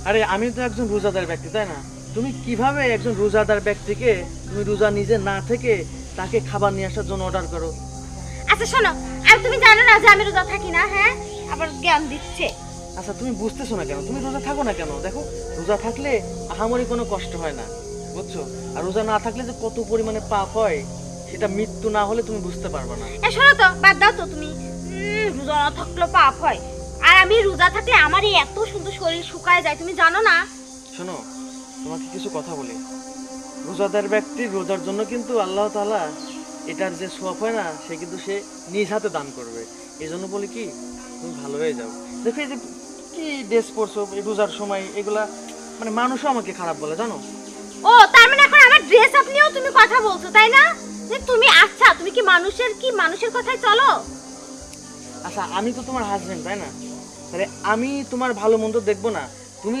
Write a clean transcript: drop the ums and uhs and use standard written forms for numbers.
আরে আমি তো একজন রোজাদার ব্যক্তি, তাই না? তুমি কিভাবে একজন রোজাদার ব্যক্তিকে তুমি রোজা নিজে না থেকে তাকে খাবার নিয়ে আসার জন্য অর্ডার করো? আচ্ছা শোনো, আর তুমি জানো না যে আমি রোজা থাকি না? হ্যাঁ, আবার জ্ঞান দিচ্ছে। আচ্ছা তুমি বুঝতেছো না কেন? তুমি রোজা থাকো না কেন? দেখো, রোজা থাকলে আহামরি কোনো কষ্ট হয় না, বুঝছো? আর রোজা না থাকলে যে কত পরিমাণে পাপ হয় সেটা মৃত্যু না হলে তুমি বুঝতে পারবে না। শোনো তো, বাদ দাও তো তুমি। রোজা না থাকলে পাপ হয়, আর আমি রোজা থাকলে আমার এই এত সুন্দর শরীর শুকায় যায়, তুমি জানো না? শোনো, তোমাকে কিছু কথা বলি। রোজাদার ব্যক্তির রোজার জন্য কিন্তু আল্লাহ তাআলা এটার যে সওয়াব হয় না, সে কিন্তু সে নিজ হাতে দান করবে। এই জন্য বলি কি, তুমি ভালো হয়ে যাও। দেখো এই যে কি ড্রেস পরছো এই রোজার সময়, এগুলা মানে মানুষও আমাকে খারাপ বলে, জানো? ও, তার মানে এখন আমার ড্রেস আপ নিয়েও তুমি কথা বলছো, তাই না? যে তুমি, আচ্ছা তুমি কি মানুষের কথায় চলো? আচ্ছা আমি তো তোমার হাজবেন্ড, তাই না? তাহলে আমি তোমার ভালো মন্দ দেখবো না? তুমি